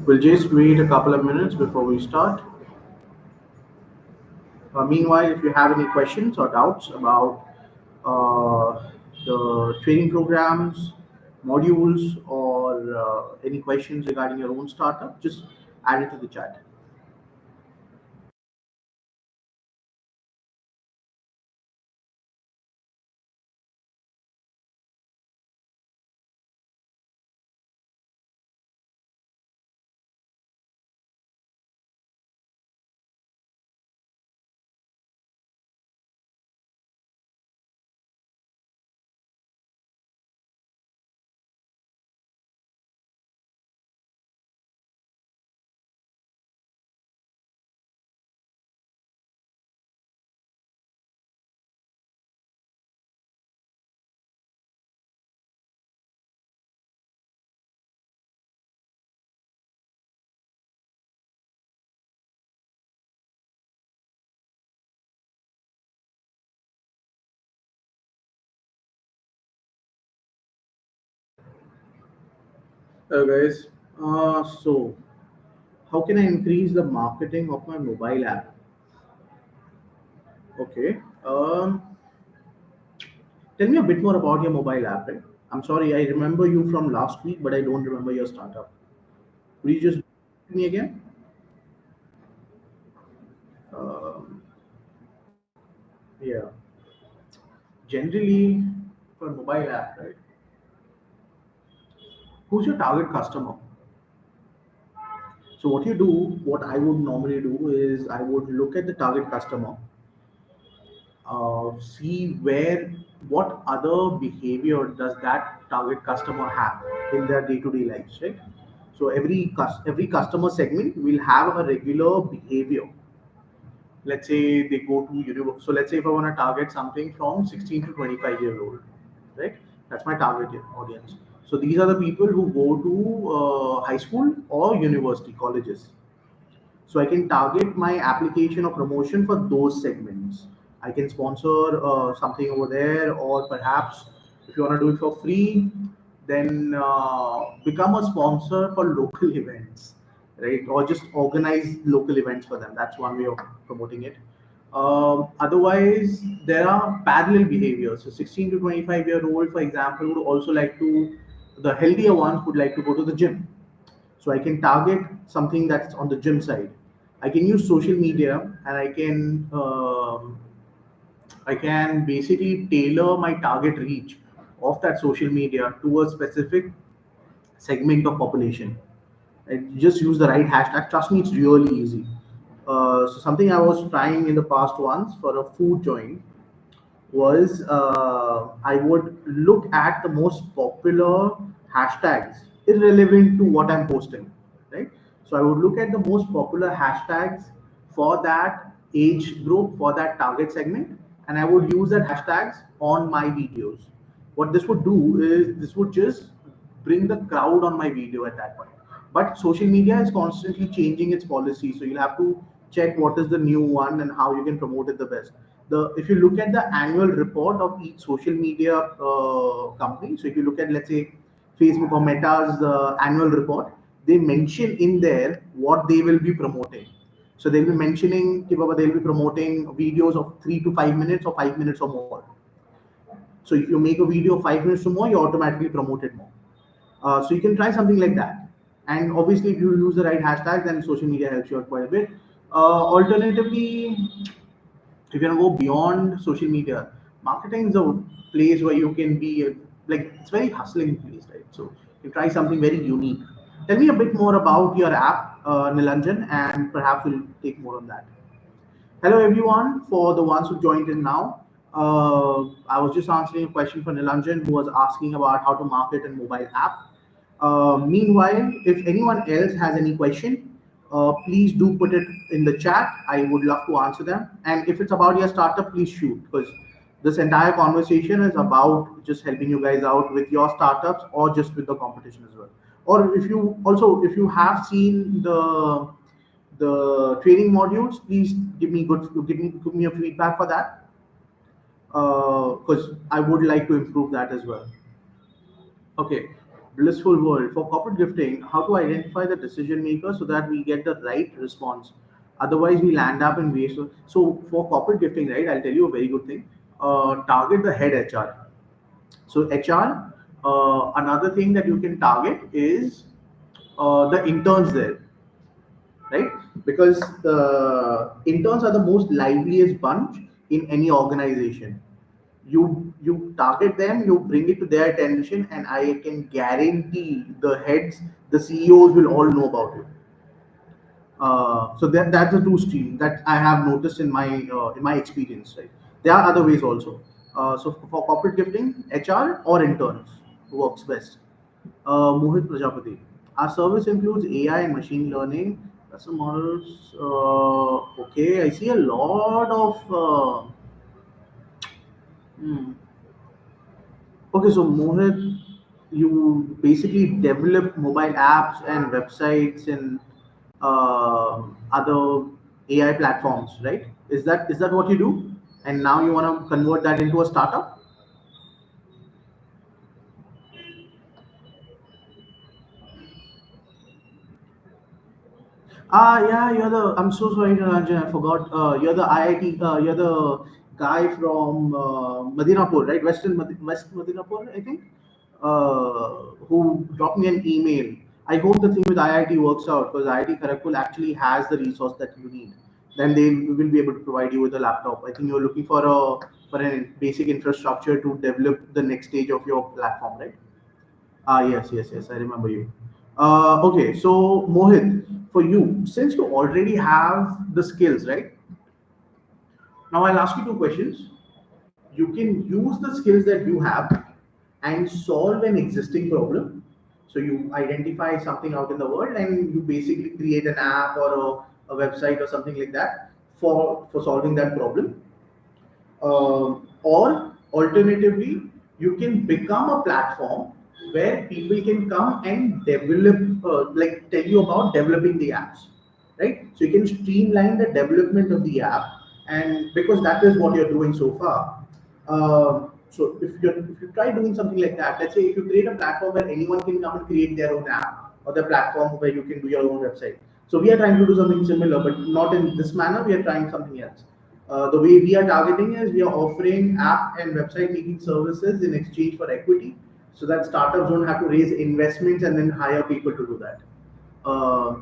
We'll just wait a couple of minutes before we start. Meanwhile, if you have any questions or doubts about the training programs, modules, or any questions regarding your own startup, just add it to the chat. Hello, guys. So, how can I increase the marketing of my mobile app? Okay. Tell me a bit more about your mobile app. Right? I'm sorry, I remember you from last week, but I don't remember your startup. Could you just me again? Um, yeah. Generally, for mobile app, right? Who's your target customer? So what you do, what I would normally do is I would look at the target customer, see what other behavior does that target customer have in their day-to-day lives, right? So every customer segment will have a regular behavior. Let's say they go to university. So let's say if I want to target something from 16 to 25-year old, right? That's my target audience. So these are the people who go to high school or university colleges. So I can target my application or promotion for those segments. I can sponsor something over there, or perhaps if you want to do it for free, then become a sponsor for local events, right? Or just organize local events for them. That's one way of promoting it. Otherwise, there are parallel behaviors. So 16 to 25-year-old, for example, would also like to, the healthier ones would like to go to the gym. So I can target something that's on the gym side. I can use social media, and I can basically tailor my target reach of that social media to a specific segment of population. And just use the right hashtag. Trust me, it's really easy. So something I was trying in the past once for a food joint was I would look at the most popular hashtags irrelevant to what I'm posting, right? So I would look at the most popular hashtags for that age group, for that target segment, and I would use that hashtags on my videos. What this would do is this would just bring the crowd on my video at that point. But social media is constantly changing its policy, so you'll have to check what is the new one and how you can promote it the best. If you look at the annual report of each social media company, so if you look at, let's say, Facebook or Meta's annual report, they mention in there what they will be promoting. So they'll be mentioning कि बाबा they'll be promoting videos of 3 to 5 minutes or 5 minutes or more. So if you make a video of 5 minutes or more, you automatically promote it more. So you can try something like that. And obviously, if you use the right hashtag, then social media helps you out quite a bit. Alternatively, if you want to go beyond social media, marketing is a place where you can be like it's very hustling place, right? So you try something very unique. Tell me a bit more about your app, Nilanjan, and perhaps we'll take more on that. Hello, everyone. For the ones who joined in now, I was just answering a question for Nilanjan, who was asking about how to market a mobile app. Meanwhile, if anyone else has any question, please do put it in the chat. I would love to answer them. And if it's about your startup, please shoot, because this entire conversation is about just helping you guys out with your startups or just with the competition as well. Or if you have seen the training modules, please give me a feedback for that, because I would like to improve that as well. Okay. Blissful world. For corporate gifting, how to identify the decision maker so that we get the right response. Otherwise, we'll end up in waste. So for corporate gifting, right, I'll tell you a very good thing. Target the head HR. So HR, another thing that you can target is the interns there, right? Because the interns are the most liveliest bunch in any organization. You target them, you bring it to their attention, and I can guarantee the heads, the CEOs will all know about it. So that's a two stream that I have noticed in my experience. Right, there are other ways also. So for corporate gifting, HR or interns works best. Mohit Prajapati. Our service includes AI and machine learning. Custom models. Okay, I see a lot of. Hmm. Okay, so Mohit, you basically develop mobile apps and websites and other AI platforms, right? Is that what you do? And now you want to convert that into a startup? Yeah, you're the. I'm so sorry, Ranjan. I forgot. You're the IIT. You're the guy from Madinapur, right? West Madinapur, I think. Who dropped me an email. I hope the thing with IIT works out because IIT Kharagpur actually has the resource that you need. Then they will be able to provide you with a laptop. I think you're looking for a basic infrastructure to develop the next stage of your platform, right? Yes, yes, yes. I remember you. Okay, so Mohit, for you, since you already have the skills, right? Now I'll ask you two questions. You can use the skills that you have and solve an existing problem. So you identify something out in the world and you basically create an app or a website or something like that for solving that problem. Or alternatively, you can become a platform where people can come and develop, like tell you about developing the apps, right? So you can streamline the development of the app, and because that is what you're doing so far. So if you try doing something like that, let's say if you create a platform where anyone can come and create their own app, or the platform where you can do your own website. So we are trying to do something similar, but not in this manner. We are trying something else. The way we are targeting is we are offering app and website making services in exchange for equity, so that startups don't have to raise investments and then hire people to do that.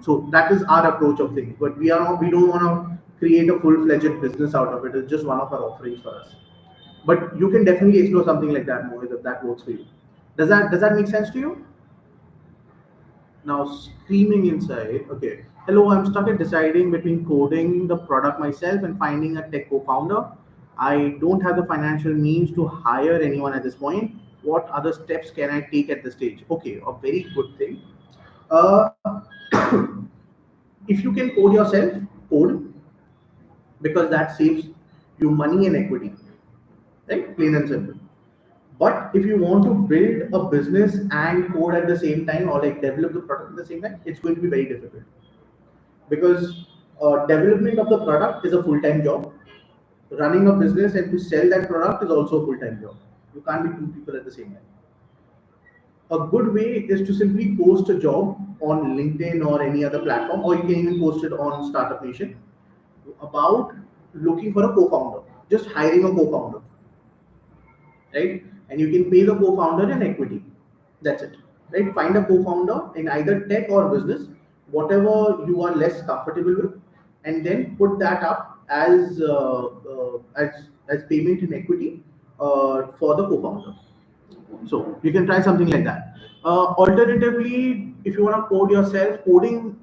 So that is our approach of things. But we don't want to create a full fledged business out of it. It's just one of our offerings for us. But you can definitely explore something like that, Mohit, if that works for you. Does that make sense to you? Now screaming inside. Okay. Hello, I'm stuck at deciding between coding the product myself and finding a tech co-founder. I don't have the financial means to hire anyone at this point. What other steps can I take at this stage? Okay, a very good thing. Uh, if you can code yourself, code, because that saves you money and equity, right? Plain and simple. But if you want to build a business and code at the same time or like develop the product at the same time, it's going to be very difficult because development of the product is a full-time job. Running a business and to sell that product is also a full-time job. You can't be two people at the same time. A good way is to simply post a job on LinkedIn or any other platform, or you can even post it on Startup Nation about looking for a co-founder, just hiring a co-founder, right? And you can pay the co-founder in equity. That's it, right? Find a co-founder in either tech or business, whatever you are less comfortable with, and then put that up as payment in equity for the co-founder. So you can try something like that. Alternatively, if you want to code yourself, coding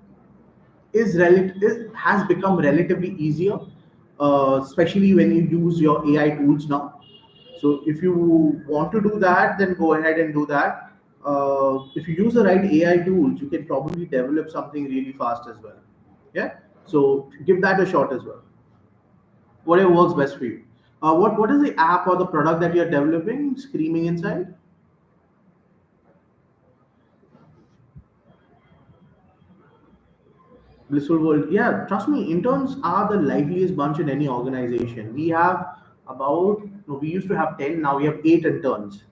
has become relatively easier, especially when you use your AI tools now. So if you want to do that, then go ahead and do that. If you use the right AI tools, you can probably develop something really fast as well. Yeah. So give that a shot as well. Whatever works best for you. What is the app or the product that you're developing? Screaming inside. Blissful world. Yeah, trust me, interns are the liveliest bunch in any organization. We have about, no, we used to have 10, now we have 8 interns.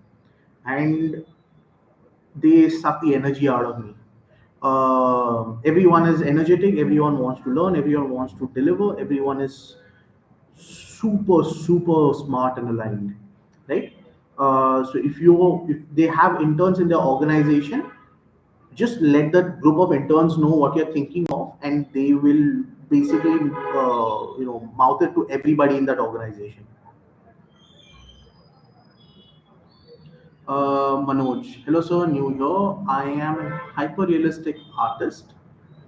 And they suck the energy out of me. Everyone is energetic, everyone wants to learn, everyone wants to deliver, everyone is super smart and aligned, right? So if they have interns in their organization, just let that group of interns know what you're thinking of, and they will basically mouth it to everybody in that organization. Manoj, hello sir, new here. I am a hyper realistic artist.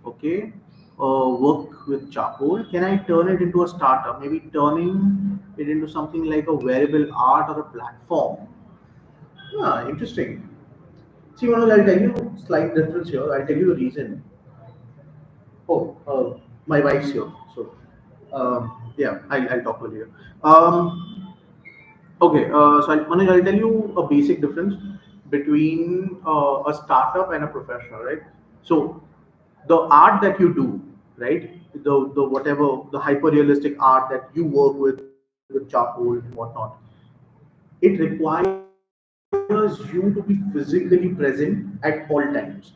Okay, work with charcoal. Can I turn it into a startup? Maybe turning it into something like a wearable art or a platform. Ah, interesting. See, Manoj, I'll tell you slight difference here. I'll tell you the reason. Oh, my wife's here, so yeah, I'll talk with you. Okay, so Manoj, I'll tell you a basic difference between a startup and a professional, right? So, the art that you do, right? The whatever the hyper realistic art that you work with charcoal and whatnot, it requires you to be physically present at all times,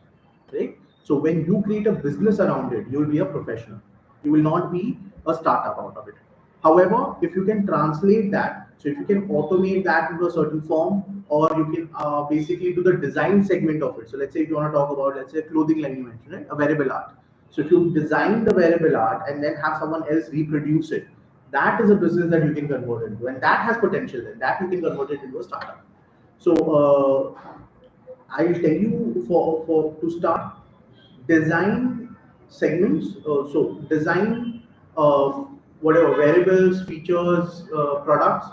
right? So when you create a business around it, you will be a professional. You will not be a startup out of it. However, if you can translate that, so if you can automate that into a certain form, or you can basically do the design segment of it. So let's say if you want to talk about, let's say, clothing, like you mentioned, right? A wearable art. So if you design the wearable art and then have someone else reproduce it, that is a business that you can convert into, and that has potential. Then that you can convert it into a startup. So I'll tell you for to start, design segments. So design whatever variables, features, products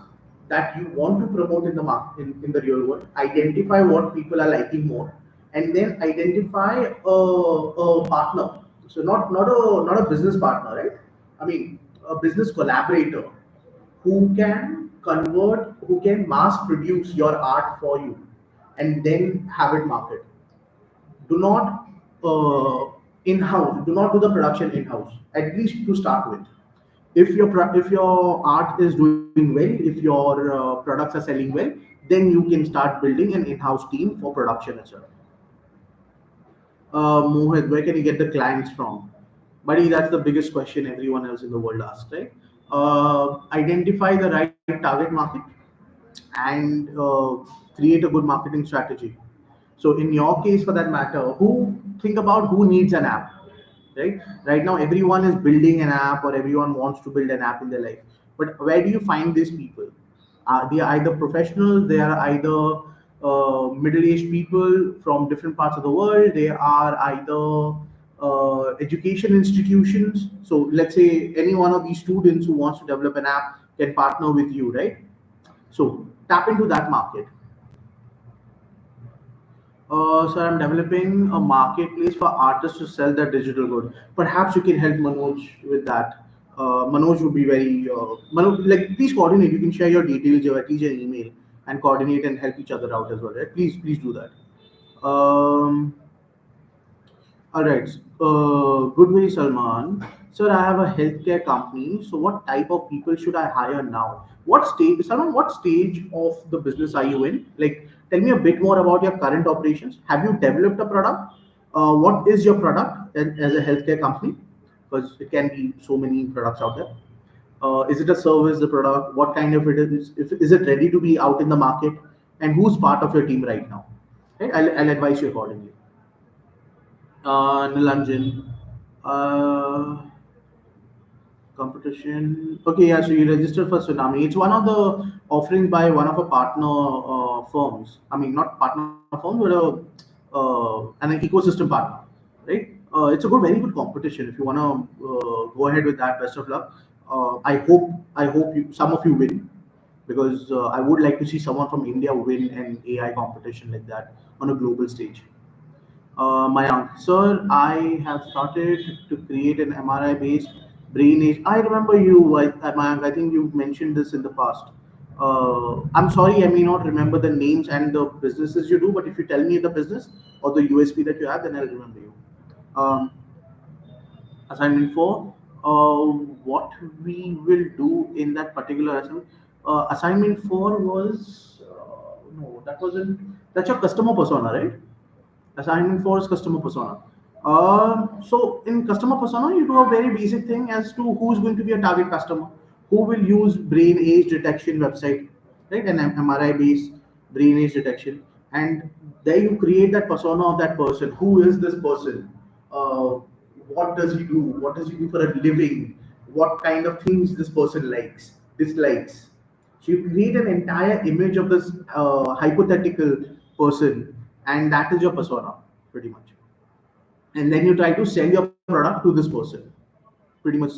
that you want to promote in the market in the real world. Identify what people are liking more, and then identify a partner. So not a business partner, right? I mean a business collaborator who can mass produce your art for you, and then have it market. Do not in-house. Do not do the production in-house. At least to start with. If your art is doing well, if your products are selling well, then you can start building an in-house team for production itself. Mohit, where can you get the clients from? Buddy, that's the biggest question everyone else in the world asks, right? Identify the right target market and create a good marketing strategy. So in your case, for that matter, who think about who needs an app, right? Right now, everyone is building an app or everyone wants to build an app in their life. But where do you find these people? They are either professionals, they are either middle-aged people from different parts of the world. They are either education institutions. So let's say any one of these students who wants to develop an app can partner with you, right? So tap into that market. So I'm developing a marketplace for artists to sell their digital good. Perhaps you can help Manoj with that. Manoj would be very Manoj, like please coordinate. You can share your details or at least your email and coordinate and help each other out as well. Right? Please do that. Um, all right. Good way, Salman. Sir, I have a healthcare company. So, what type of people should I hire now? What stage, Salman? What stage of the business are you in? Like, tell me a bit more about your current operations. Have you developed a product? What is your product as a healthcare company? Because it can be so many products out there. Is it a service, the product? What kind of it is? If, is it ready to be out in the market? And who's part of your team right now? Okay, I'll advise you accordingly. Nilanjan. Uh, Competition. Okay, yeah. So you registered for Tsunami. It's one of the offerings by one of our partner firms. I mean, not partner firms, but an ecosystem partner, right? It's a very good competition. If you wanna go ahead with that, best of luck. I hope some of you win because I would like to see someone from India win an AI competition like that on a global stage. Mayank, sir, I have started to create an MRI based brain age. I remember you, Mayank, I think you've mentioned this in the past. I'm sorry, I may not remember the names and the businesses you do, but if you tell me the business or the USP that you have, then I'll remember you. Um, Assignment 4, what we will do in that particular assignment. Assignment 4 was, no, that wasn't, that's your customer persona, right? Assignment four is customer persona. So in customer persona, you do a very basic thing as to who's going to be a target customer, who will use brain age detection website, right? An MRI based brain age detection, and there you create that persona of that person. Who is this person? Uh, what does he do? What does he do for a living? What kind of things this person likes, dislikes? So you create an entire image of this hypothetical person, and that is your persona, pretty much. And then you try to sell your product to this person, pretty much.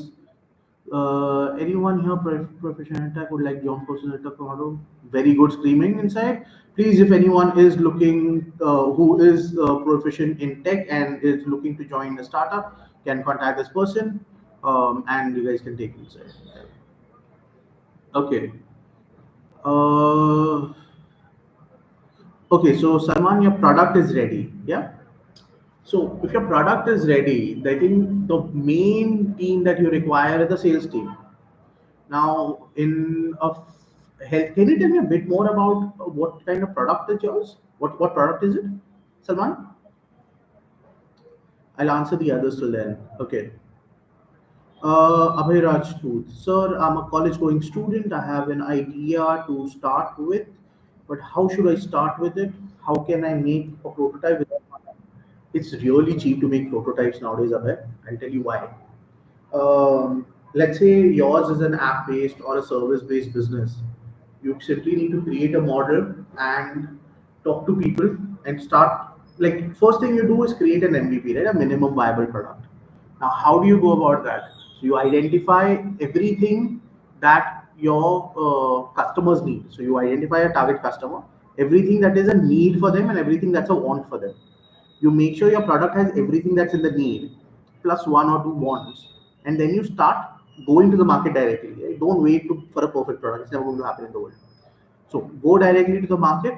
Anyone here professional tech would like John personal tech tomorrow? Very good screaming inside. Please, if anyone is looking, who is proficient in tech and is looking to join a startup, can contact this person, and you guys can take it inside. Okay. Uh, okay, so Salman, your product is ready. Yeah. So if your product is ready, I think the main team that you require is the sales team. Now, can you tell me a bit more about what kind of product is yours? What product is it, Salman? I'll answer the others till then. Okay. Abhay Rajput. Sir, I'm a college going student. I have an idea to start with, but how should I start with it? How can I make a prototype without money? It's really cheap to make prototypes nowadays, Abhay. I'll tell you why. Let's say yours is an app based or a service based business. You simply need to create a model and talk to people and start. Like, first thing you do is create an MVP, right? A minimum viable product. Now, how do you go about that? So you identify everything that your customers need. So you identify a target customer, everything that is a need for them, and everything that's a want for them. You make sure your product has everything that's in the need plus one or two wants, and then you start going to the market directly, right? Don't wait for a perfect product. It's never going to happen in the world. So go directly to the market,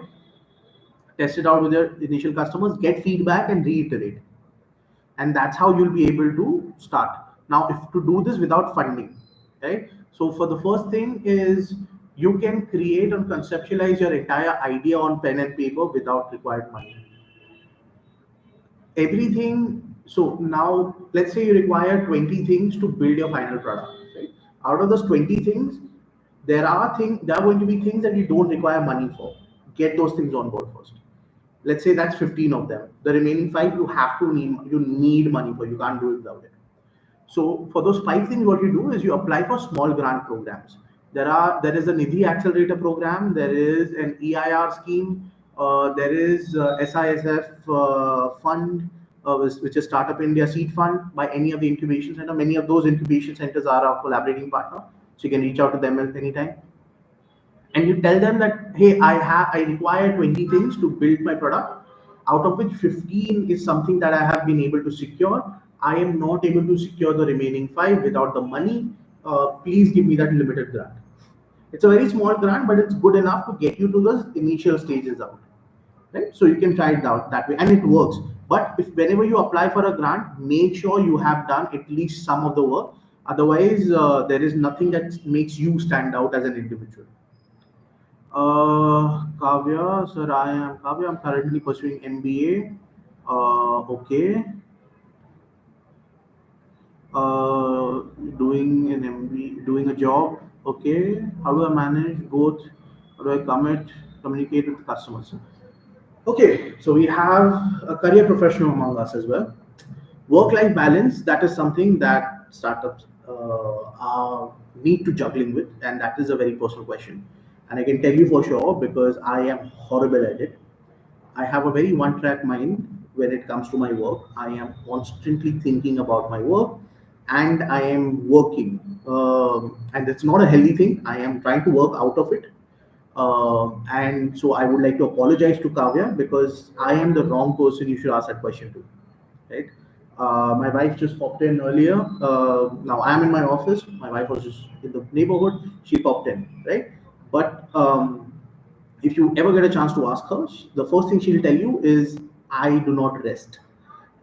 test it out with your initial customers, get feedback, and reiterate. And that's how you'll be able to start. Now, if to do this without funding, right? So for the first thing is, you can create and conceptualize your entire idea on pen and paper without required money. Everything. So now let's say you require 20 things to build your final product, right? Out of those 20 things, there are going to be things that you don't require money for. Get those things on board first. Let's say that's 15 of them. The remaining five you need money for. You can't do it without it. So for those five things, what you do is you apply for small grant programs. There is a Nidhi Accelerator program. There is an EIR scheme. There is SISF fund, which is Startup India Seed Fund by any of the incubation center. Many of those incubation centers are our collaborating partner, so you can reach out to them at any time. And you tell them that, hey, I require 20 things to build my product, out of which 15 is something that I have been able to secure. I am not able to secure the remaining five without the money. Please give me that limited grant. It's a very small grant, but it's good enough to get you to the initial stages out, right? So you can try it out that way, and it works. But if whenever you apply for a grant, make sure you have done at least some of the work. Otherwise, there is nothing that makes you stand out as an individual. Kavya, sir, I am Kavya. I'm currently pursuing MBA. Okay. Uh, doing an MBA, doing a job. Okay. How do I manage both? How do I communicate with customers? Okay. So we have a career professional among us as well. Work-life balance, that is something that startups need to juggling with, and that is a very personal question. And I can tell you for sure, because I am horrible at it. I have a very one-track mind when it comes to my work. I am constantly thinking about my work, and I am working, and it's not a healthy thing. I am trying to work out of it, and so I would like to apologize to Kavya, because I am the wrong person you should ask that question to, right? My wife just popped in earlier. Now I'm in my office. My wife was just in the neighborhood. She popped in, right? But if you ever get a chance to ask her, the first thing she'll tell you is, I do not rest.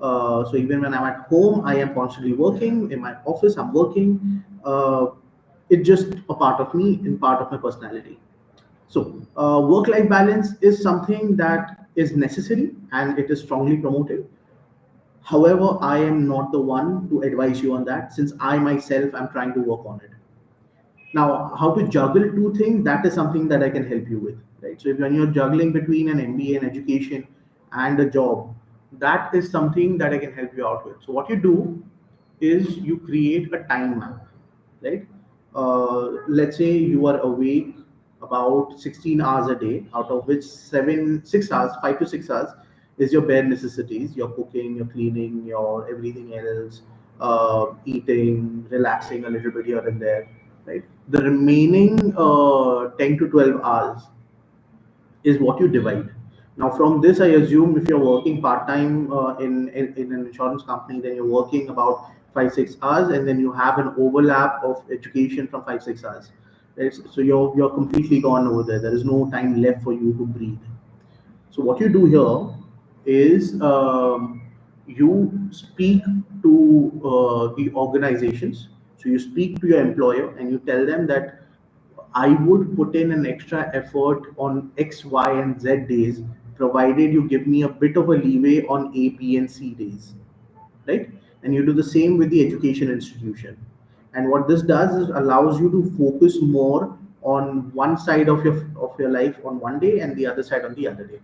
So even when I'm at home, I am constantly working. In my office, I'm working. It's just a part of me and part of my personality. So work-life balance is something that is necessary and it is strongly promoted. However, I am not the one to advise you on that, since I myself am trying to work on it. Now, how to juggle two things, that is something that I can help you with, right? So if when you're juggling between an MBA and education and a job, that is something that I can help you out with. So what you do is you create a time map, right? Let's say you are awake about 16 hours a day, out of which 6 hours, 5 to 6 hours is your bare necessities, your cooking, your cleaning, your everything else, eating, relaxing a little bit here and there, right? The remaining 10 to 12 hours is what you divide. Now, from this, I assume if you're working part time in an insurance company, then you're working about 5 6 hours, and then you have an overlap of education from 5 6 hours. Right? So you're completely gone over there. There is no time left for you to breathe. So what you do here is you speak to the organizations. So you speak to your employer and you tell them that I would put in an extra effort on X, Y, and Z days, provided you give me a bit of a leeway on A, B, and C days, right? And you do the same with the education institution. And what this does is allows you to focus more on one side of your life on one day and the other side on the other day.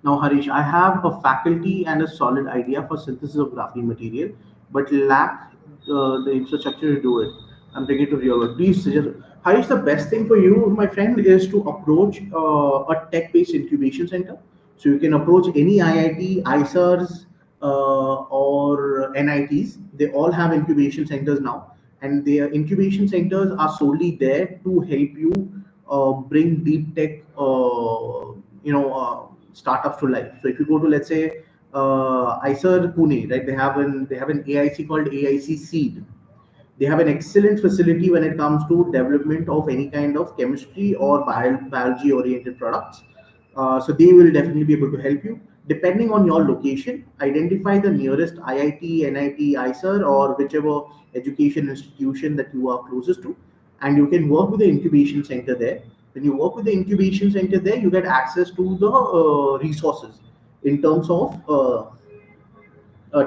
Now, Harish, I have a faculty and a solid idea for synthesis of graphene material, but lack the infrastructure to do it. I'm bringing it to real world. Please suggest. Harish, the best thing for you, my friend, is to approach a tech-based incubation center. So you can approach any IIT, ISERs, or NITs. They all have incubation centers now, and their incubation centers are solely there to help you bring deep tech, startups to life. So if you go to, let's say, ISER Pune, right? They have an AIC called AIC Seed. They have an excellent facility when it comes to development of any kind of chemistry or biology oriented products. So they will definitely be able to help you. Depending on your location, identify the nearest IIT, NIT, ISER, or whichever education institution that you are closest to, and you can work with the incubation center there. When you work with the incubation center there, you get access to the resources in terms of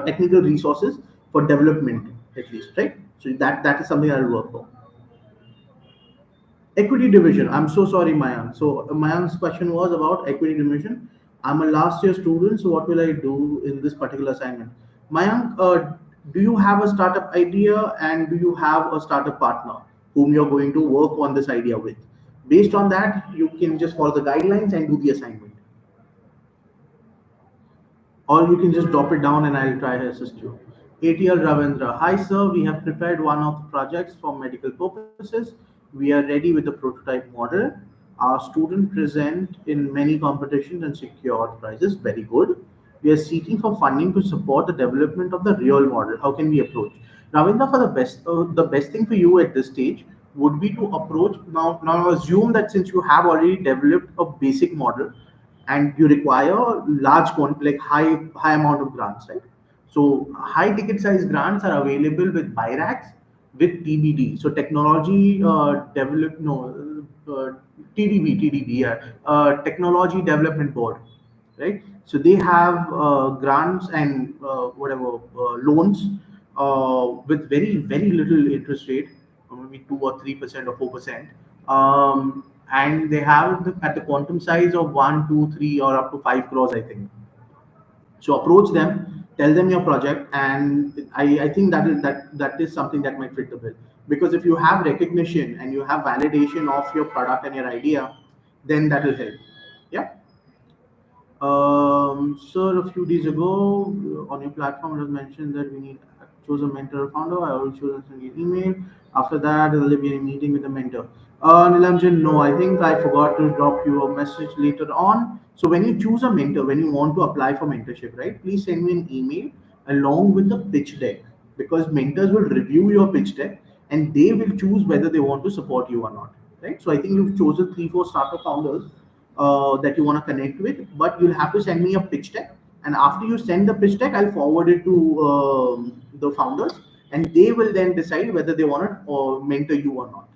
technical resources for development, at least, right? So that is something I'll work for. Equity division. I'm so sorry, Mayank. So Mayank's question was about equity division. I'm a last year student, so what will I do in this particular assignment? Mayank, do you have a startup idea and do you have a startup partner whom you're going to work on this idea with? Based on that, you can just follow the guidelines and do the assignment. Or you can just drop it down and I'll try to assist you. ATL Ravindra, hi sir, we have prepared one of the projects for medical purposes. We are ready with the prototype model. Our student present in many competitions and secured prizes. Very good. We are seeking for funding to support the development of the real model. How can we approach? Ravindra, for the best thing for you at this stage would be to approach now. Now assume that since you have already developed a basic model, and you require large like high amount of grants, right? So high ticket size grants are available with BIRACs, with TBD. So technology develop no TDB, yeah, technology development board, right? So they have grants and whatever loans with very little interest rate, maybe 2 or 3% or 4%, and they have at the quantum size of 1, 2, 3, or up to 5 crores, I think. So approach them, tell them your project, and I think that is something that might fit the bill. Because if you have recognition and you have validation of your product and your idea, then that will help. Yeah. Sir, a few days ago on your platform, it was mentioned that we need choose a mentor or founder. I will choose an email. After that, there will be a meeting with the mentor. Nilanjan, no, I think I forgot to drop you a message later on. So when you choose a mentor, when you want to apply for mentorship, right? Please send me an email along with the pitch deck, because mentors will review your pitch deck and they will choose whether they want to support you or not, right? So I think you've chosen 3 4 startup founders that you want to connect with, but you'll have to send me a pitch deck. And after you send the pitch deck, I'll forward it to the founders, and they will then decide whether they want to mentor you or not.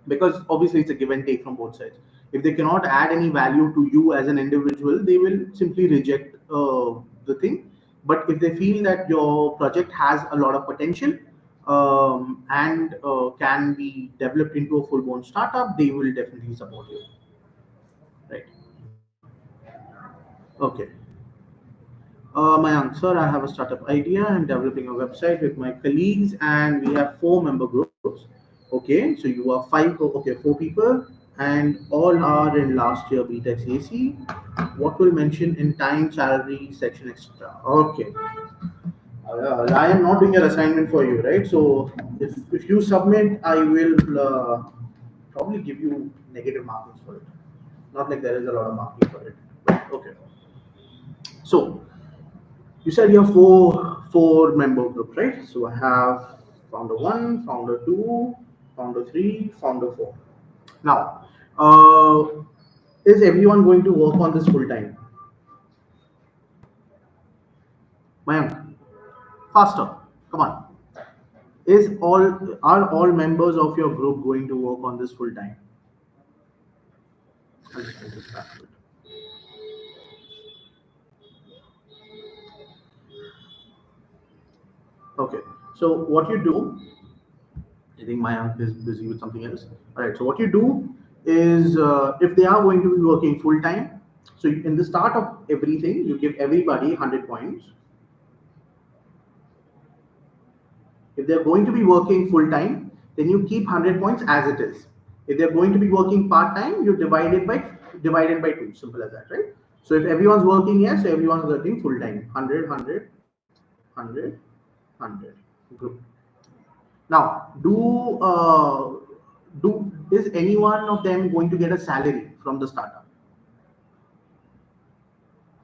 Because obviously it's a give and take from both sides. If they cannot add any value to you as an individual, they will simply reject the thing. But if they feel that your project has a lot of potential, and can be developed into a full blown startup, they will definitely support you. Right. Okay. My answer, I have a startup idea. I'm developing a website with my colleagues, and we have four member groups. Okay, so you are five, okay, four people, and all are in last year BTech AC. What will mention in time, salary, section, etc. Okay, I am not doing an assignment for you, right? So if you submit, I will probably give you negative markings for it. Not like there is a lot of marking for it, but okay. So you said you have four member group, right? So I have founder one, founder two, founder three, founder four. Now, is everyone going to work on this full time? Mayank, faster. Come on. Is all Are all members of your group going to work on this full time? I'll just make this back to it. Okay. So what you do, I think my uncle is busy with something else. All right. So what you do is, if they are going to be working full time, so in the start of everything, you give everybody 100 points. If they're going to be working full time, then you keep 100 points as it is. If they're going to be working part time, you divide it by two. Simple as that, right? So if everyone's working here, so everyone's working full time. 100, 100, 100, 100. Group. Now, do is any one of them going to get a salary from the startup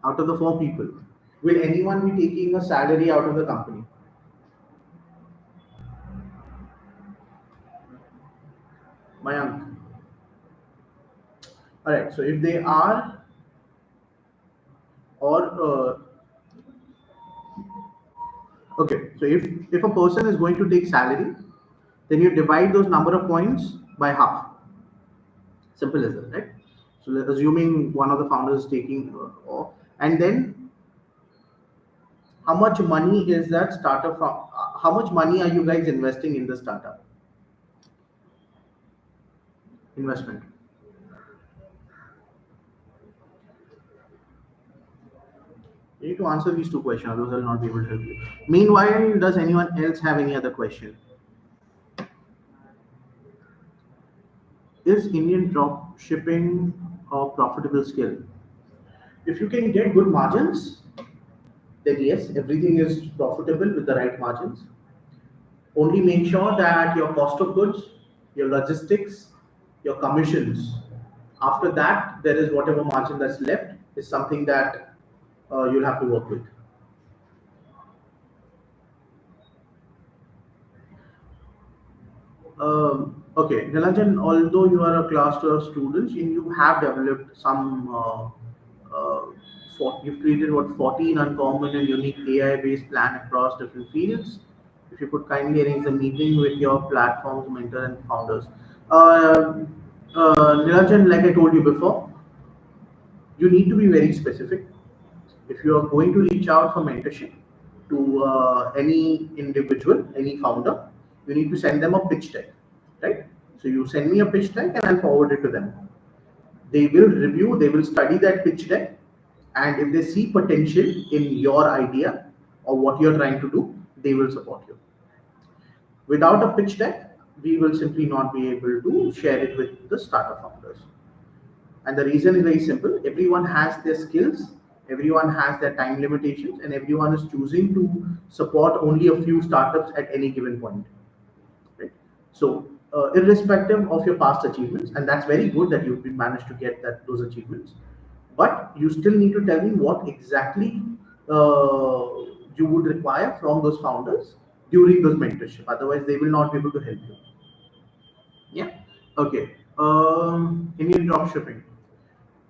out of the four people? Will anyone be taking a salary out of the company? Mayank. All right. So if they are, or okay, so if a person is going to take salary, then you divide those number of points by half. Simple as that, right? So assuming one of the founders is taking, and then how much money is that startup? How much money are you guys investing in the startup investment? You need to answer these two questions, otherwise I'll not be able to help you. Meanwhile, does anyone else have any other question? Is Indian drop shipping a profitable skill? If you can get good margins, then yes, everything is profitable with the right margins. Only make sure that your cost of goods, your logistics, your commissions, after that, there is whatever margin that's left is something that you'll have to work with. Okay, Nilanjan, although you are a class 12 student and you have developed some, you've created what 14 uncommon and unique AI-based plan across different fields. If you could kindly arrange a meeting with your platform's mentor and founders. Uh, Nilanjan, like I told you before, you need to be very specific. If you are going to reach out for mentorship to any individual, any founder, you need to send them a pitch deck, right? So you send me a pitch deck and I'll forward it to them. They will review, they will study that pitch deck, and if they see potential in your idea or what you're trying to do, they will support you. Without a pitch deck, we will simply not be able to share it with the startup founders. And the reason is very simple. Everyone has their skills, everyone has their time limitations, and everyone is choosing to support only a few startups at any given point. Right? So, irrespective of your past achievements, and that's very good that you've been managed to get those achievements, but you still need to tell me what exactly you would require from those founders during those mentorship. Otherwise, they will not be able to help you. Yeah. Okay. Indian drop shipping.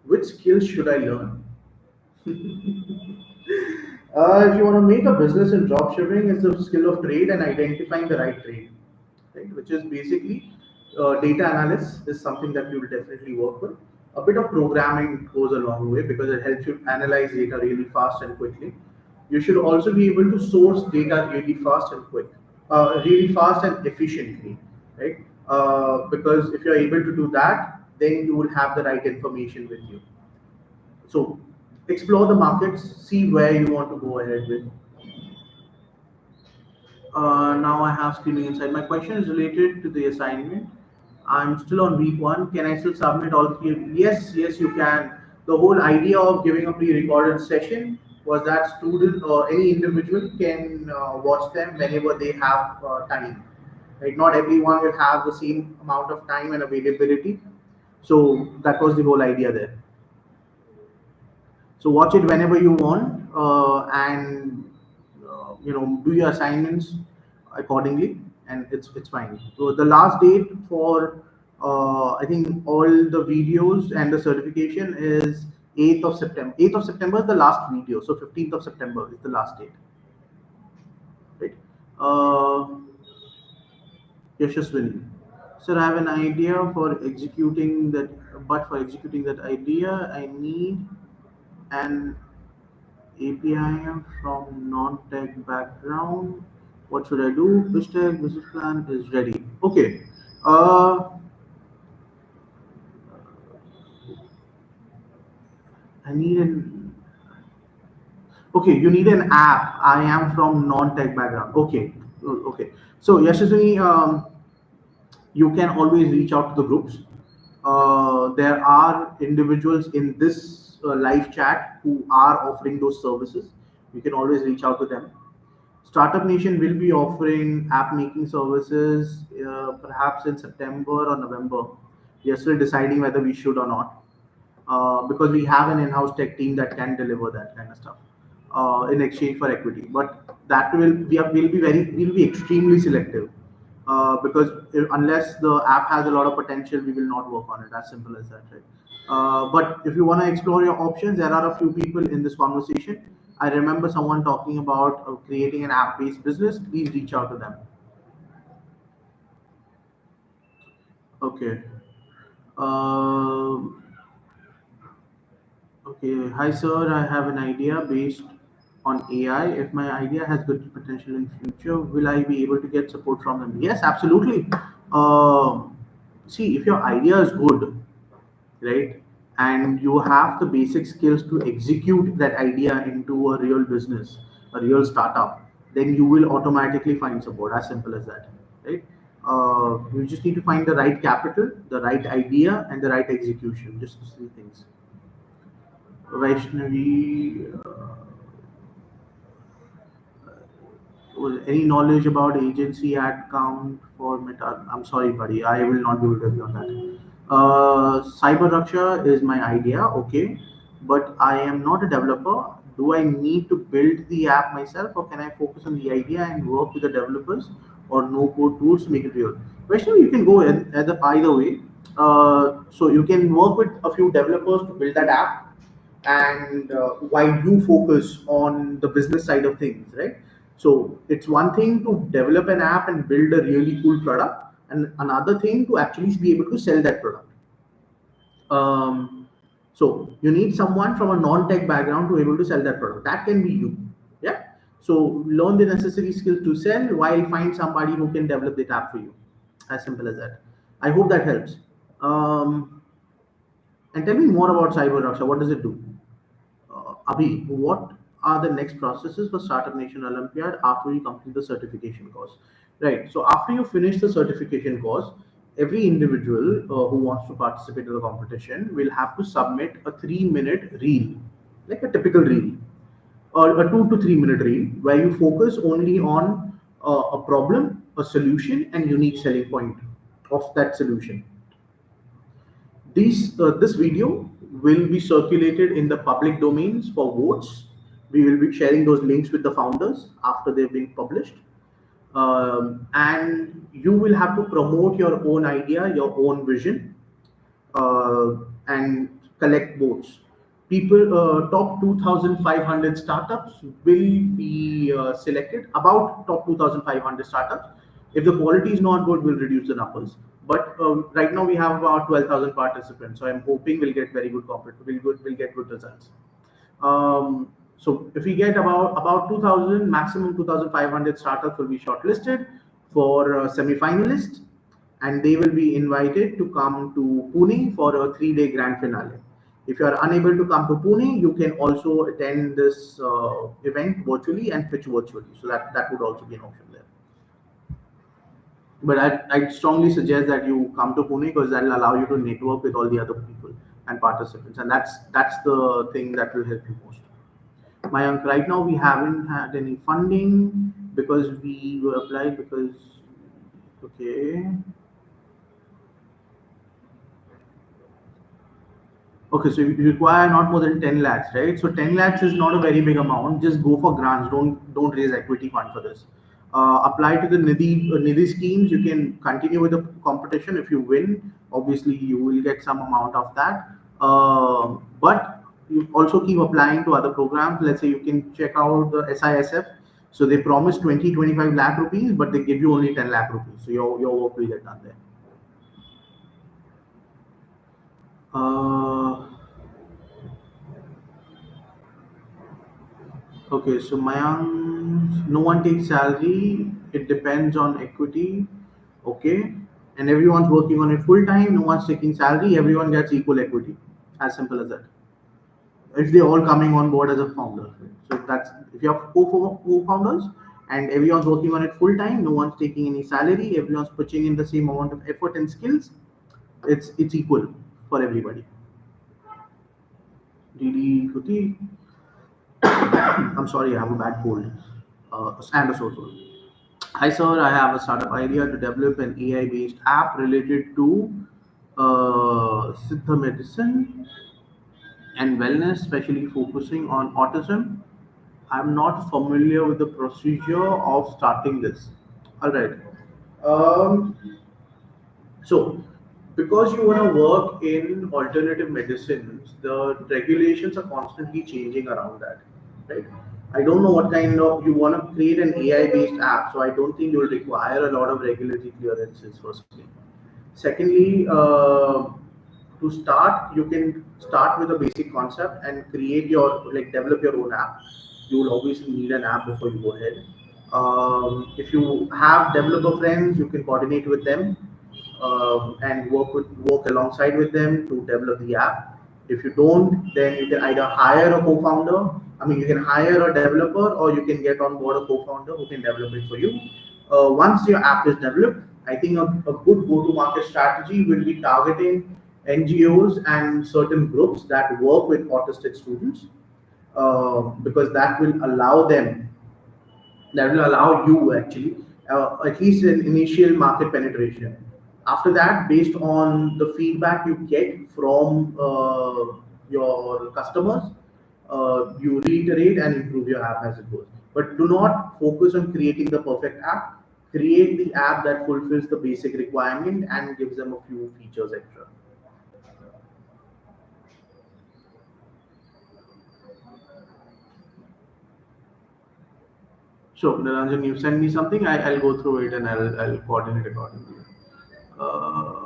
Which skills should I learn? If you want to make a business in drop shipping, it's the skill of trade and identifying the right trade, right? Which is basically data analysis is something that you will definitely work with. A bit of programming goes a long way because it helps you analyze data really fast and quickly. You should also be able to source data really fast and efficiently, right? Because if you're able to do that, then you will have the right information with you. So explore the markets, see where you want to go ahead with. Now I have screening inside. My question is related to the assignment. I'm still on week one. Can I still submit all three? Yes, yes, you can. The whole idea of giving a pre-recorded session was that student or any individual can watch them whenever they have time. Right? Not everyone will have the same amount of time and availability. So that was the whole idea there. So watch it whenever you want, and do your assignments accordingly, and it's fine. So the last date for I think all the videos and the certification is 8th of September. 8th of September is the last video, so 15th of September is the last date, right? Yashaswini. Sir, I have an idea for executing that, but for executing that idea, I need an API from non-tech background. What should I do? Which tech business plan is ready? Okay. I need an. Okay, you need an app. I am from non-tech background. Okay. Okay. So Yashaswini, you can always reach out to the groups. There are individuals in this live chat who are offering those services. You can always reach out to them. Startup Nation will be offering app making services perhaps in September or November. We are still deciding whether we should or not, because we have an in-house tech team that can deliver that kind of stuff in exchange for equity. But that will be extremely selective, because unless the app has a lot of potential, we will not work on it. As simple as that, right? But if you want to explore your options, there are a few people in this conversation. I remember someone talking about creating an app-based business. Please reach out to them. Okay. Um Okay, hi sir. I have an idea based on AI. If my idea has good potential in future, will I be able to get support from them? Yes, absolutely. See, if your idea is good, right, and you have the basic skills to execute that idea into a real business, a real startup, then you will automatically find support. As simple as that, right? You just need to find the right capital, the right idea, and the right execution. Just those three things. Vaishnavi, any knowledge about agency ad count for Meta? I'm sorry, buddy, I will not be able to help you on that. Cyber Raksha is my idea, okay, but I am not a developer. Do I need to build the app myself, or can I focus on the idea and work with the developers or no code tools to make it real? Vaishnavi, you can go either way. So you can work with a few developers to build that app, and while you focus on the business side of things, right? So it's one thing to develop an app and build a really cool product, and another thing to actually be able to sell that product. So you need someone from a non-tech background to be able to sell that product. That can be you. Yeah. So learn the necessary skills to sell while find somebody who can develop the app for you. As simple as that. I hope that helps. And tell me more about Cyber Raksha. What does it do? Abhi, what are the next processes for Startup Nation Olympiad after you complete the certification course? Right. So after you finish the certification course, every individual who wants to participate in the competition will have to submit a 3-minute reel, like a typical reel, or a 2 to 3 minute reel, where you focus only on a problem, a solution, and unique selling point of that solution. This video will be circulated in the public domains for votes. We will be sharing those links with the founders after they've been published. And you will have to promote your own idea, your own vision, and collect votes. Top 2,500 startups will be selected, about top 2,500 startups. If the quality is not good, we'll reduce the numbers. But right now we have about 12,000 participants, so I'm hoping we'll get very good corporate, we'll get good results. So if we get about 2,000, maximum 2,500 startups will be shortlisted for semi-finalists, and they will be invited to come to Pune for a 3-day grand finale. If you are unable to come to Pune, you can also attend this event virtually and pitch virtually. So that would also be an option there. But I'd strongly suggest that you come to Pune because that will allow you to network with all the other people and participants, and that's the thing that will help you most. Mayank, right now we haven't had any funding because we were applied because okay. Okay, so you require not more than 10 lakhs, right? So 10 lakhs is not a very big amount. Just go for grants. Don't raise equity fund for this. Apply to the Nidhi schemes. You can continue with the competition. If you win, obviously you will get some amount of that. But you also keep applying to other programs. Let's say you can check out the SISF. So they promise 20-25 lakh rupees, but they give you only 10 lakh rupees. So your work will get done there. Uh, Okay, so Mayank, no one takes salary. It depends on equity. Okay, and everyone's working on it full time. No one's taking salary. Everyone gets equal equity. As simple as that. If they're all coming on board as a founder, right? So that's if you have co-founders and everyone's working on it full time. No one's taking any salary. Everyone's putting in the same amount of effort and skills. It's equal for everybody. Didi Kuti, I'm sorry, I have a bad cold and a sore throat. Hi, sir. I have a startup idea to develop an AI based app related to Siddha medicine and wellness, especially focusing on autism. I'm not familiar with the procedure of starting this. All right. Um, so, because you want to work in alternative medicines, the regulations are constantly changing around that, right? I don't know what kind of you want to create an AI based app, so I don't think you'll require a lot of regulatory clearances, firstly. Secondly, to start, you can start with a basic concept and create your like develop your own app. You will obviously need an app before you go ahead. If you have developer friends, you can coordinate with them and work alongside with them to develop the app. If you don't, then you can either hire a co-founder. I mean, you can hire a developer, or you can get on board a co-founder who can develop it for you. Once your app is developed, I think a good go-to-market strategy will be targeting NGOs and certain groups that work with autistic students, because that will allow you actually at least an initial market penetration. After that, based on the feedback you get from your customers, you reiterate and improve your app as it goes. But do not focus on creating the perfect app. Create the app that fulfills the basic requirement and gives them a few features extra. So, Niranjan, you send me something, I'll go through it and I'll coordinate accordingly. Uh,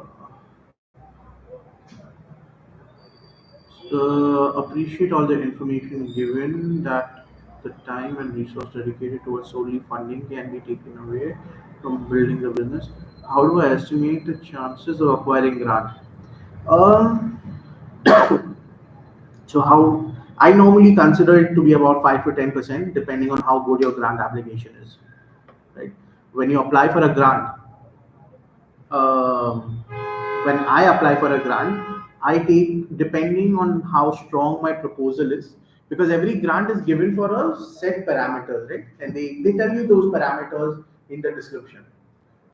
appreciate all the information given that the time and resource dedicated towards solely funding can be taken away from building the business. How do I estimate the chances of acquiring grant? Um, so how I normally consider it to be about 5 to 10%, depending on how good your grant application is. Right? When you apply for a grant, um, when I apply for a grant, I take depending on how strong my proposal is, because every grant is given for a set parameters, right? And they tell you those parameters in the description.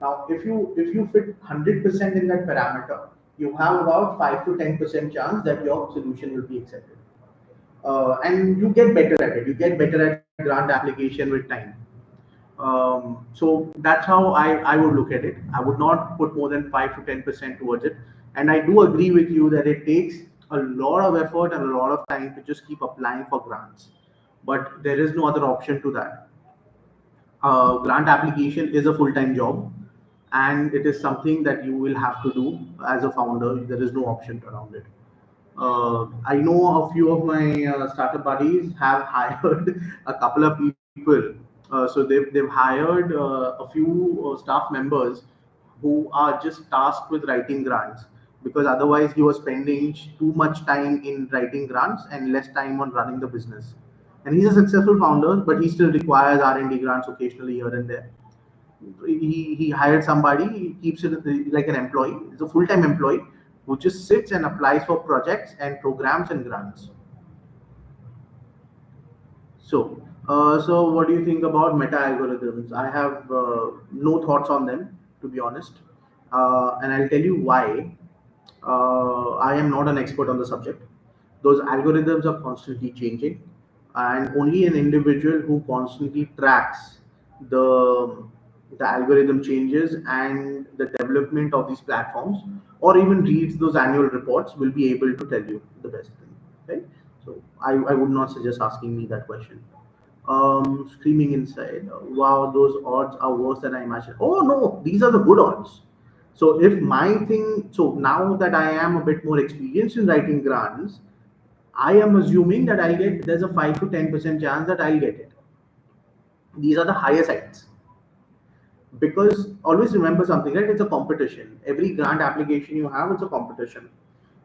Now, if you fit 100% in that parameter, you have about 5 to 10% chance that your solution will be accepted. And you get better at it. You get better at grant application with time. So that's how I would look at it. I would not put more than 5 to 10% towards it. And I do agree with you that it takes a lot of effort and a lot of time to just keep applying for grants. But there is no other option to that. Grant application is a full-time job, and it is something that you will have to do as a founder. There is no option around it. I know a few of my startup buddies have hired a couple of people. So they've hired a few staff members who are just tasked with writing grants, because otherwise he was spending too much time in writing grants and less time on running the business. And he's a successful founder, but he still requires R&D grants occasionally here and there. He hired somebody, he keeps it like an employee. It's a full-time employee who just sits and applies for projects and programs and grants. So what do you think about meta algorithms? I have no thoughts on them, to be honest, and I'll tell you why. I am not an expert on the subject. Those algorithms are constantly changing, and only an individual who constantly tracks the the algorithm changes and the development of these platforms, or even reads those annual reports, will be able to tell you the best thing. Right? So I would not suggest asking me that question. Screaming inside. Wow, those odds are worse than I imagined. Oh no, these are the good odds. So if my thing, so now that I am a bit more experienced in writing grants, I am assuming that I'll get, there's a 5 to 10% chance that I'll get it. These are the higher sides. Because always remember something, right? It's a competition. Every grant application you have, it's a competition.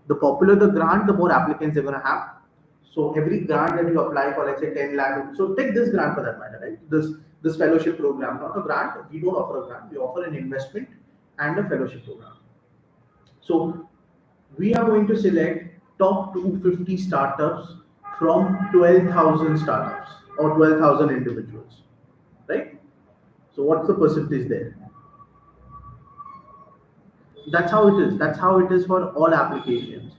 The popular the grant, the more applicants they're gonna have. So every grant that you apply for, let's say 10 lakh. So take this grant for that matter, right? This fellowship program, not a grant. We don't offer a grant. We offer an investment and a fellowship program. So we are going to select top 250 startups from 12,000 startups or 12,000 individuals, right? So what's the percentage there? That's how it is. That's how it is for all applications.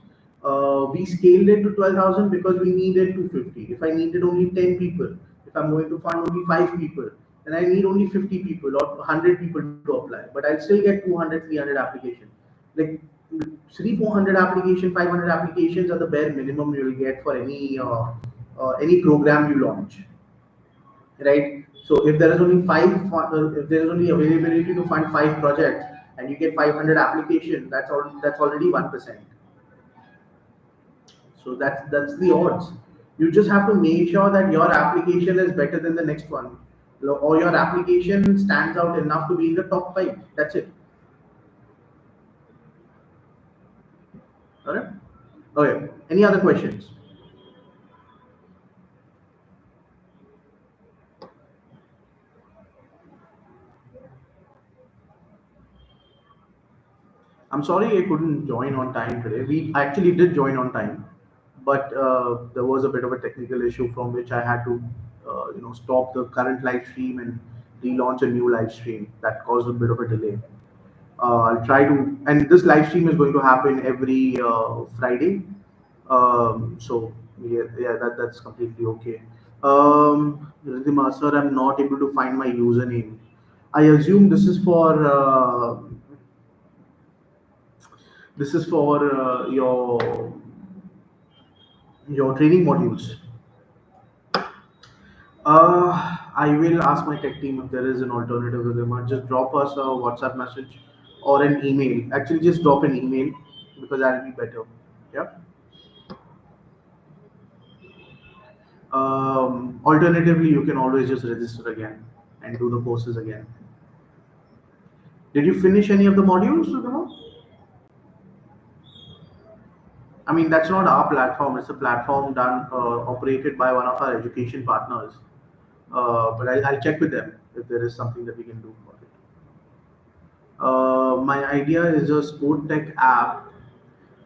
We scaled it to 12,000 because we needed 250. If I needed only 10 people, if I'm going to fund only 5 people, then I need only 50 people or 100 people to apply. But I'll still get 200, 300 applications. Like 3, 400 applications, 500 applications are the bare minimum you will get for any program you launch, right? So if there is only if there is only availability to fund 5 projects and you get 500 applications, that's already 1%. So that's the odds. You just have to make sure that your application is better than the next one, or your application stands out enough to be in the top 5. That's it. All right. Okay. Any other questions? I'm sorry I couldn't join on time today. We actually did join on time, but there was a bit of a technical issue from which I had to, stop the current live stream and relaunch a new live stream. That caused a bit of a delay. I'll try to, and this live stream is going to happen every Friday. So yeah, that's completely okay. Ridhima, sir, I'm not able to find my username. I assume this is for your training modules. I will ask my tech team if there is an alternative with them. Just drop us a WhatsApp message or an email. Actually, just drop an email because that'll be better. Yeah. Alternatively, you can always just register again and do the courses again. Did you finish any of the modules, Sudhama? I mean, that's not our platform. It's a platform done operated by one of our education partners. But I'll check with them if there is something that we can do for it. My idea is a sport tech app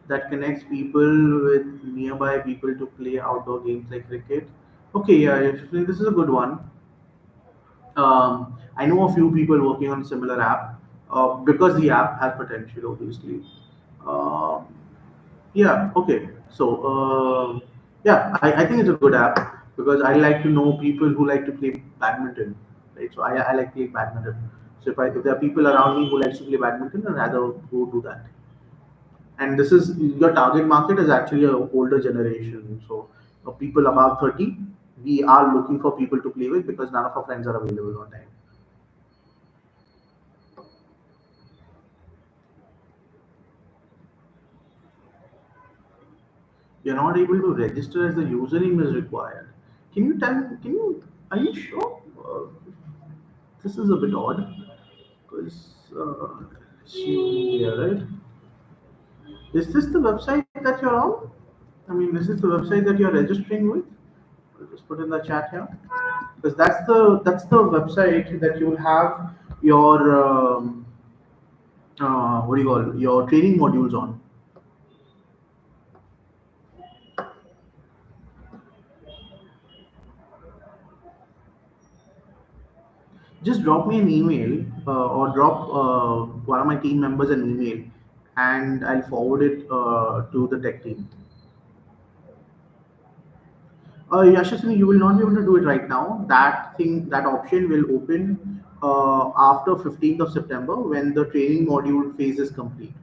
that connects people with nearby people to play outdoor games like cricket. Okay, yeah, this is a good one. I know a few people working on a similar app because the app has potential, obviously. Um yeah, okay. I think it's a good app because I like to know people who like to play badminton, right? So I like playing badminton. So if there are people around me who likes to play badminton, I'd rather go do that. And this is your target market is actually a older generation. So people above 30, we are looking for people to play with because none of our friends are available on time. You're not able to register as the username is required. Can you tell? Can you? Are you sure? This is a bit odd because see here, right? Is this the website that you're on? I mean, this is the website that you're registering with. I'll just put in the chat here because that's the website that you'll have your what do you call your training modules on. Just drop me an email or drop one of my team members an email, and I'll forward it to the tech team. Yashaswini, you will not be able to do it right now. That option will open after 15th of September when the training module phase is complete.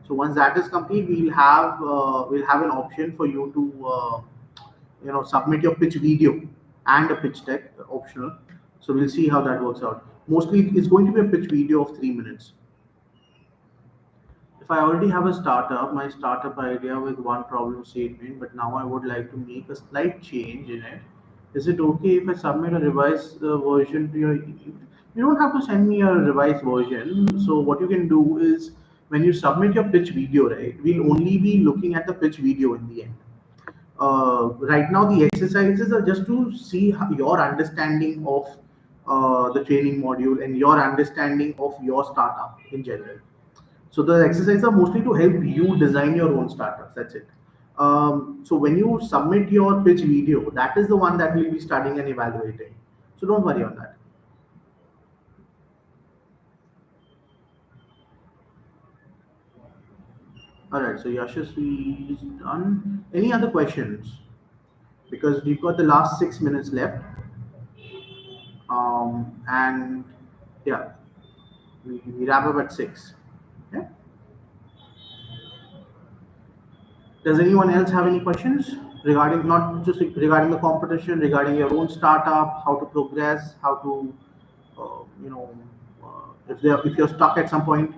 So once that is complete, we'll have an option for you to submit your pitch video and a pitch deck optional. So we'll see how that works out. Mostly, it's going to be a pitch video of 3 minutes. If I already have a startup, my startup idea with one problem statement, but now I would like to make a slight change in it, is it okay if I submit a revised version to your? You don't have to send me a revised version. So what you can do is when you submit your pitch video, right? We'll only be looking at the pitch video in the end. Right now, the exercises are just to see your understanding of the training module and your understanding of your startup in general. So the exercises are mostly to help you design your own startups. That's it. So when you submit your pitch video, that is the one that we'll be studying and evaluating. So don't worry on that. All right. So Yashasvi is done. Any other questions? Because we've got the last 6 minutes left. And yeah, we wrap up at 6. Yeah. Does anyone else have any questions regarding not just regarding the competition, regarding your own startup, how to progress, how to, uh, you know, if you're stuck at some point?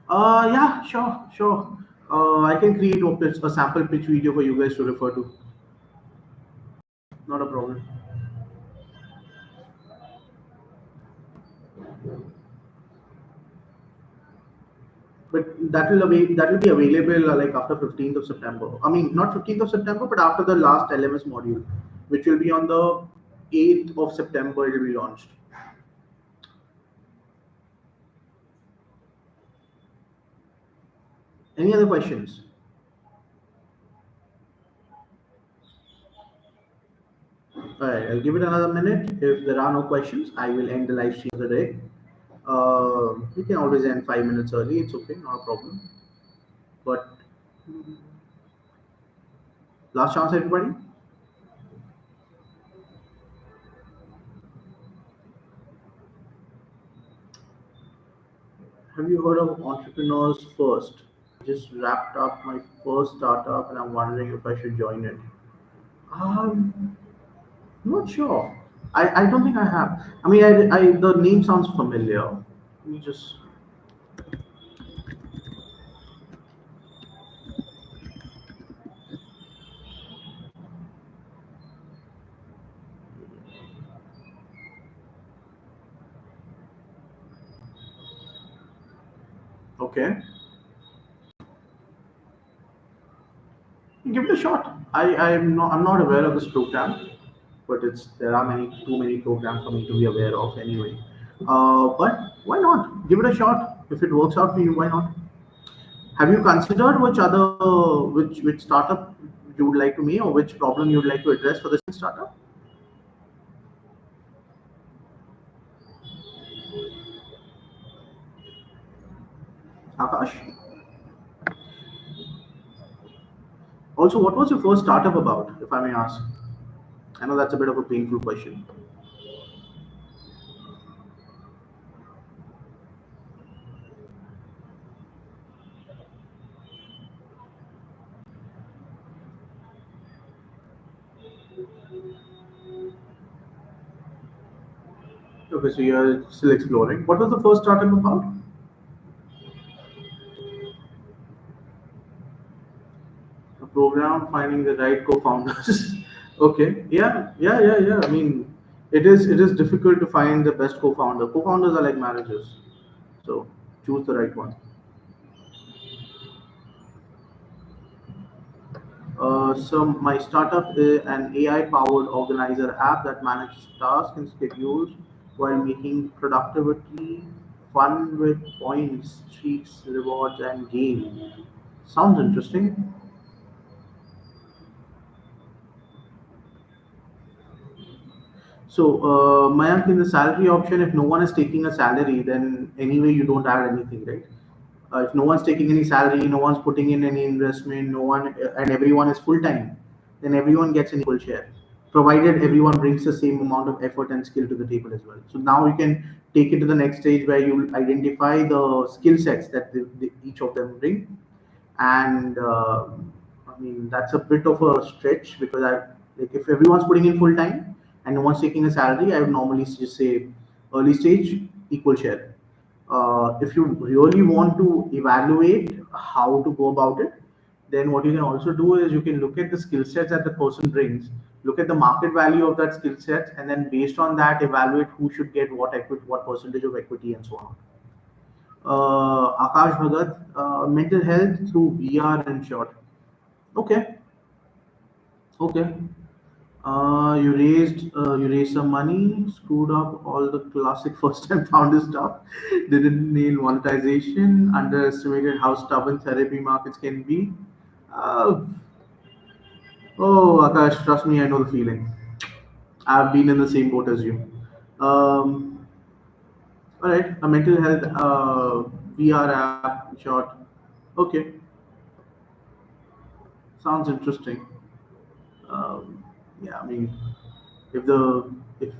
Yeah, sure, sure. I can create a sample pitch video for you guys to refer to. Not a problem. But that will be available like after 15th of September. I mean, not 15th of September, but after the last LMS module, which will be on the 8th of September. It will be launched. Any other questions? All right, I'll give it another minute. If there are no questions, I will end the live stream of the day. You can always end 5 minutes early. It's okay, not a problem. But last chance, everybody. Have you heard of Entrepreneurs First? Just wrapped up my first startup, and I'm wondering if I should join it. Um, not sure. I don't think I have. I mean, the name sounds familiar. Let me just. Okay, give it a shot. I'm not aware of this program, but there are too many programs for me to be aware of anyway. But why not? Give it a shot. If it works out for you, why not? Have you considered which startup you would like to make or which problem you would like to address for this startup? Akash? Also, what was your first startup about, if I may ask? I know that's a bit of a painful question. Okay, so you're still exploring. What was the first startup about? program finding the right co-founders. Okay, yeah, yeah, yeah, yeah. I mean, it is difficult to find the best co-founder. Co-founders are like managers, so choose the right one. So my startup is an AI-powered organizer app that manages tasks and schedules while making productivity fun with points, streaks, rewards, and games. Sounds interesting. So, Mayank, in the salary option, if no one is taking a salary, then anyway you don't add anything, right? If no one's taking any salary, no one's putting in any investment, no one, and everyone is full time, then everyone gets an equal share, provided everyone brings the same amount of effort and skill to the table as well. So now you can take it to the next stage where you identify the skill sets that each of them bring, and I mean that's a bit of a stretch because I like if everyone's putting in full time and no one's taking a salary, I would normally just say early stage equal share. If you really want to evaluate how to go about it, then what you can also do is you can look at the skill sets that the person brings, look at the market value of that skill set, and then based on that, evaluate who should get what equity, what percentage of equity, and so on. Akash Bhagat, mental health through VR in short. Okay, okay. You raised some money, screwed up all the classic first time founder stuff, didn't nail monetization, underestimated how stubborn therapy markets can be. Uh, oh, Akash, trust me, I know the feeling. I've been in the same boat as you. Um, all right, a mental health VR app, in short. Okay, sounds interesting. Yeah, I mean, if the if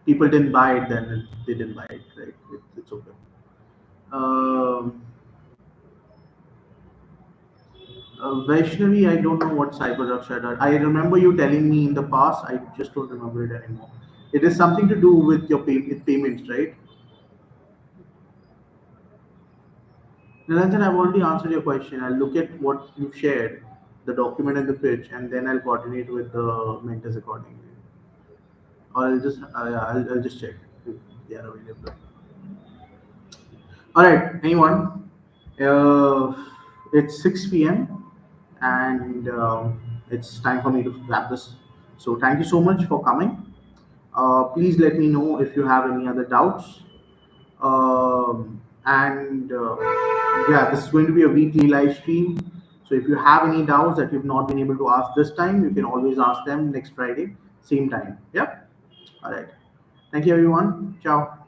people didn't buy it, then they didn't buy it, right? It's okay. Um, Vaishnavi, I don't know what cyber Raksha does. I remember you telling me in the past. I just don't remember it anymore. It is something to do with your with payments, right? Niranjan, I've already answered your question. I'll look at what you've shared, the document and the pitch, and then I'll coordinate with the mentors accordingly. Or I'll just check if they are available. All right, anyone? Uh, it's 6 p.m. and it's time for me to wrap this. So thank you so much for coming. Please let me know if you have any other doubts. And yeah, this is going to be a weekly live stream. So if you have any doubts that you've not been able to ask this time, you can always ask them next Friday, same time. Yeah. All right. Thank you, everyone. Ciao.